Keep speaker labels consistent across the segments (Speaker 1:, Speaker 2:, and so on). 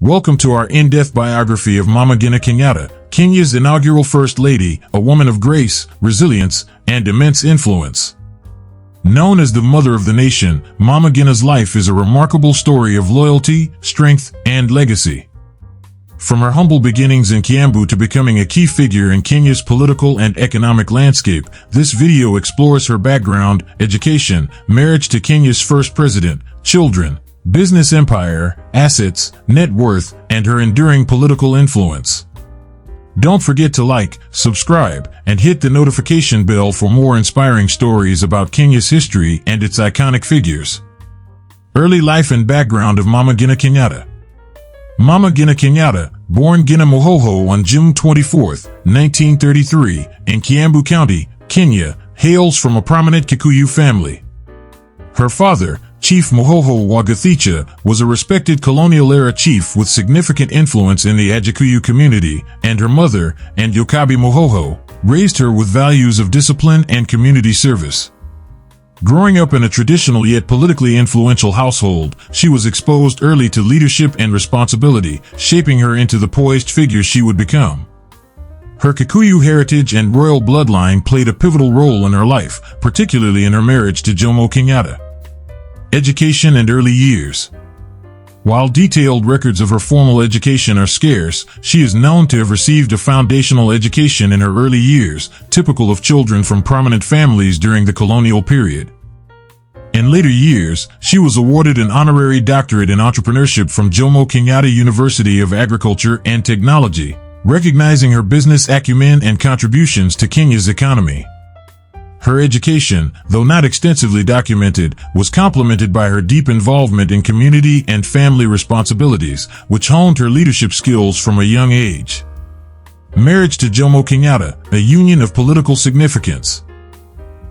Speaker 1: Welcome to our in-depth biography of Mama Ngina Kenyatta, Kenya's inaugural First Lady, a woman of grace, resilience, and immense influence. Known as the mother of the nation, Mama Ngina's life is a remarkable story of loyalty, strength, and legacy. From her humble beginnings in Kiambu to becoming a key figure in Kenya's political and economic landscape, this video explores her background, education, marriage to Kenya's first president, children, business empire, assets, net worth, and her enduring political influence. Don't forget to like, subscribe, and hit the notification bell for more inspiring stories about Kenya's history and its iconic figures. Early life and background of Mama Ngina Kenyatta. Mama Ngina Kenyatta, born Ngina Muhoho on June 24, 1933, in Kiambu County, Kenya, hails from a prominent Kikuyu family. Her father, Chief Muhoho wa Gathecha, was a respected colonial-era chief with significant influence in the Kikuyu community, and her mother, Ngina Muhoho, raised her with values of discipline and community service. Growing up in a traditional yet politically influential household, she was exposed early to leadership and responsibility, shaping her into the poised figure she would become. Her Kikuyu heritage and royal bloodline played a pivotal role in her life, particularly in her marriage to Jomo Kenyatta. Education and early years. While detailed records of her formal education are scarce, she is known to have received a foundational education in her early years, typical of children from prominent families during the colonial period. In later years, she was awarded an honorary doctorate in entrepreneurship from Jomo Kenyatta University of Agriculture and Technology, recognizing her business acumen and contributions to Kenya's economy. Her education, though not extensively documented, was complemented by her deep involvement in community and family responsibilities, which honed her leadership skills from a young age. Marriage to Jomo Kenyatta, a union of political significance.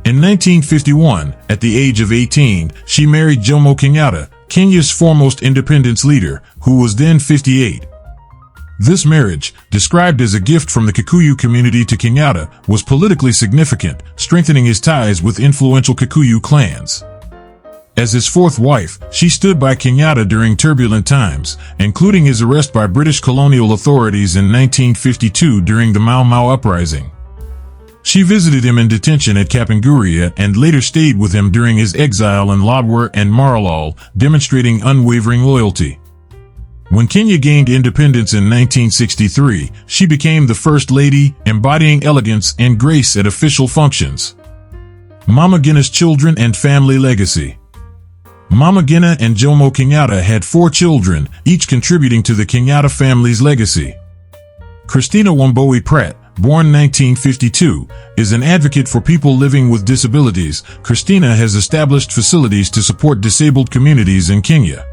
Speaker 1: In 1951, at the age of 18, she married Jomo Kenyatta, Kenya's foremost independence leader, who was then 58. This marriage, described as a gift from the Kikuyu community to Kenyatta, was politically significant, strengthening his ties with influential Kikuyu clans. As his fourth wife, she stood by Kenyatta during turbulent times, including his arrest by British colonial authorities in 1952 during the Mau Mau uprising. She visited him in detention at Kapenguria and later stayed with him during his exile in Lodwar and Maralal, demonstrating unwavering loyalty. When Kenya gained independence in 1963, she became the First Lady, embodying elegance and grace at official functions. Mama Ngina's children and family legacy. Mama Ngina and Jomo Kenyatta had 4 children, each contributing to the Kenyatta family's legacy. Christina Wambui Pratt, born 1952, is an advocate for people living with disabilities. Christina has established facilities to support disabled communities in Kenya.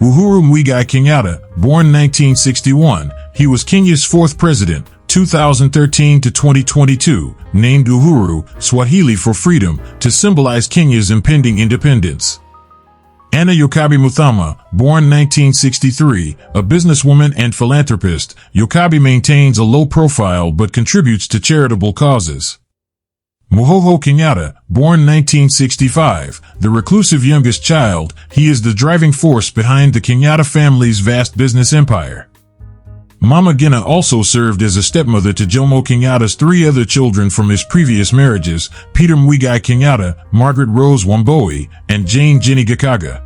Speaker 1: Uhuru Kenyatta, born 1961, he was Kenya's 4th president, 2013 to 2022, named Uhuru, Swahili for freedom, to symbolize Kenya's impending independence. Anna Yokabi Muthama, born 1963, a businesswoman and philanthropist, Yokabi maintains a low profile but contributes to charitable causes. Muhoho Kenyatta, born 1965, the reclusive youngest child, he is the driving force behind the Kenyatta family's vast business empire. Mama Ngina also served as a stepmother to Jomo Kenyatta's 3 other children from his previous marriages, Peter Mwigai Kenyatta, Margaret Rose Wambui, and Jane Jenny Gakaga.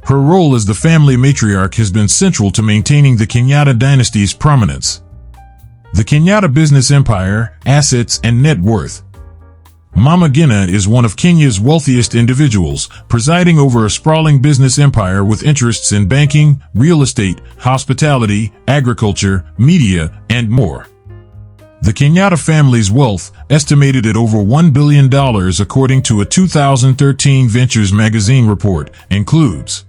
Speaker 1: Her role as the family matriarch has been central to maintaining the Kenyatta dynasty's prominence. The Kenyatta business empire, assets, and net worth. Mama Ngina is one of Kenya's wealthiest individuals, presiding over a sprawling business empire with interests in banking, real estate, hospitality, agriculture, media, and more. The Kenyatta family's wealth, estimated at over $1 billion according to a 2013 Ventures magazine report, includes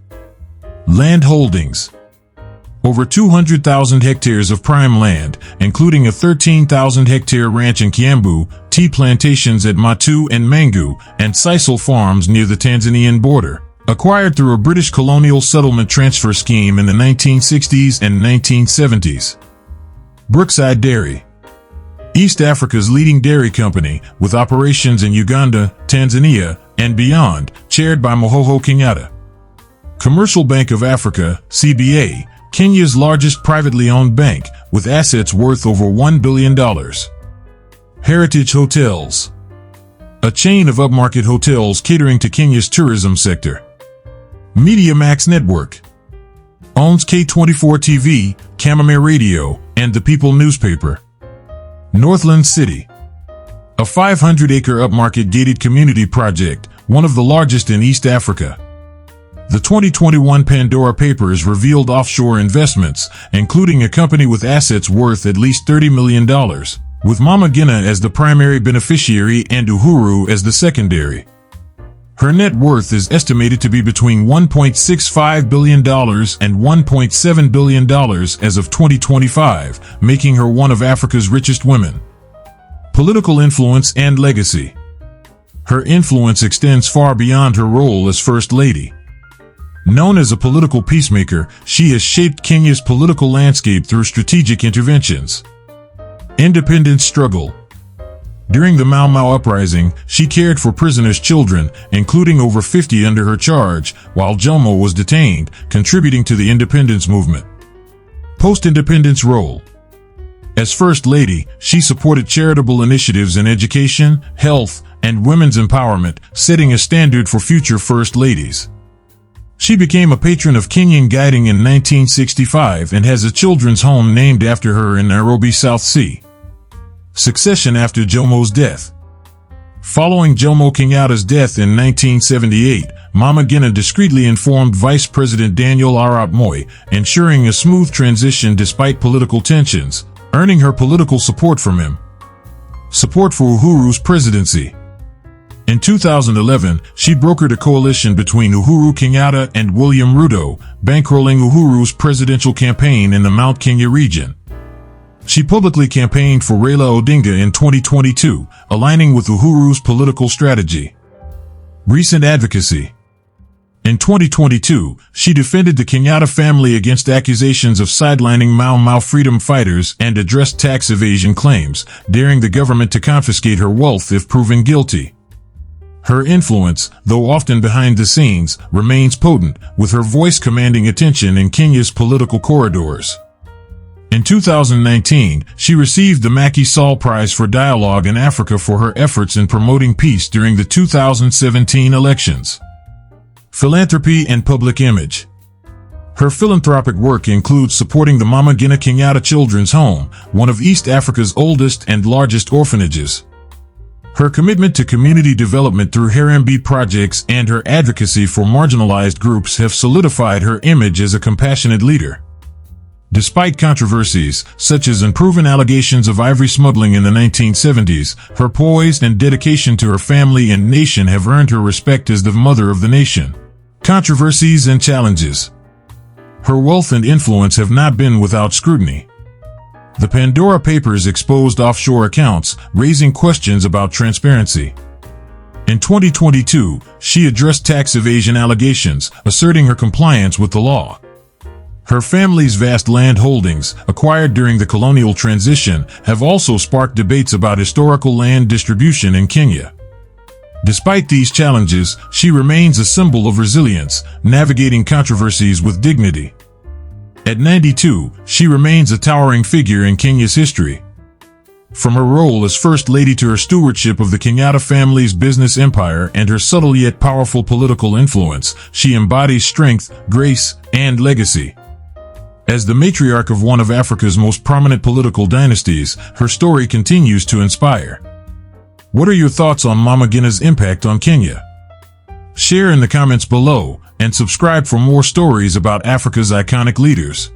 Speaker 1: land holdings. Over 200,000 hectares of prime land, including a 13,000-hectare ranch in Kiambu, tea plantations at Matu and Mangu, and sisal farms near the Tanzanian border, acquired through a British colonial settlement transfer scheme in the 1960s and 1970s. Brookside Dairy. East Africa's leading dairy company, with operations in Uganda, Tanzania, and beyond, chaired by Muhoho Kenyatta. Commercial Bank of Africa, CBA, Kenya's largest privately owned bank, with assets worth over $1 billion. Heritage Hotels, a chain of upmarket hotels catering to Kenya's tourism sector. MediaMax Network owns K24 TV, Kamame Radio, and The People newspaper. Northland City, a 500-acre upmarket gated community project, one of the largest in East Africa. The 2021 Pandora Papers revealed offshore investments, including a company with assets worth at least $30 million, with Mama Ngina as the primary beneficiary and Uhuru as the secondary. Her net worth is estimated to be between $1.65 billion and $1.7 billion as of 2025, making her one of Africa's richest women. Political influence and legacy. Her influence extends far beyond her role as First Lady. Known as a political peacemaker, she has shaped Kenya's political landscape through strategic interventions. Independence struggle. During the Mau Mau uprising, she cared for prisoners' children, including over 50 under her charge, while Jomo was detained, contributing to the independence movement. Post-independence role. As First Lady, she supported charitable initiatives in education, health, and women's empowerment, setting a standard for future First Ladies. She became a patron of Kenyan guiding in 1965 and has a children's home named after her in Nairobi, South Sea. Succession after Jomo's death. Following Jomo Kenyatta's death in 1978, Mama Ngina discreetly informed Vice President Daniel Arap Moi, ensuring a smooth transition despite political tensions, earning her political support from him. Support for Uhuru's presidency. In 2011, she brokered a coalition between Uhuru Kenyatta and William Ruto, bankrolling Uhuru's presidential campaign in the Mount Kenya region. She publicly campaigned for Raila Odinga in 2022, aligning with Uhuru's political strategy. Recent advocacy. In 2022, she defended the Kenyatta family against accusations of sidelining Mau Mau freedom fighters and addressed tax evasion claims, daring the government to confiscate her wealth if proven guilty. Her influence, though often behind the scenes, remains potent, with her voice commanding attention in Kenya's political corridors. In 2019, she received the Macky Sall Prize for Dialogue in Africa for her efforts in promoting peace during the 2017 elections. Philanthropy and public image. Her philanthropic work includes supporting the Mama Ngina Kenyatta Children's Home, one of East Africa's oldest and largest orphanages. Her commitment to community development through Harambee projects and her advocacy for marginalized groups have solidified her image as a compassionate leader. Despite controversies, such as unproven allegations of ivory smuggling in the 1970s, her poise and dedication to her family and nation have earned her respect as the mother of the nation. Controversies and challenges. Her wealth and influence have not been without scrutiny. The Pandora Papers exposed offshore accounts, raising questions about transparency. In 2022, she addressed tax evasion allegations, asserting her compliance with the law. Her family's vast land holdings, acquired during the colonial transition, have also sparked debates about historical land distribution in Kenya. Despite these challenges, she remains a symbol of resilience, navigating controversies with dignity. At 92, she remains a towering figure in Kenya's history. From her role as First Lady to her stewardship of the Kenyatta family's business empire and her subtle yet powerful political influence, she embodies strength, grace, and legacy. As the matriarch of one of Africa's most prominent political dynasties, her story continues to inspire. What are your thoughts on Mama Ngina's impact on Kenya? Share in the comments below, and subscribe for more stories about Africa's iconic leaders.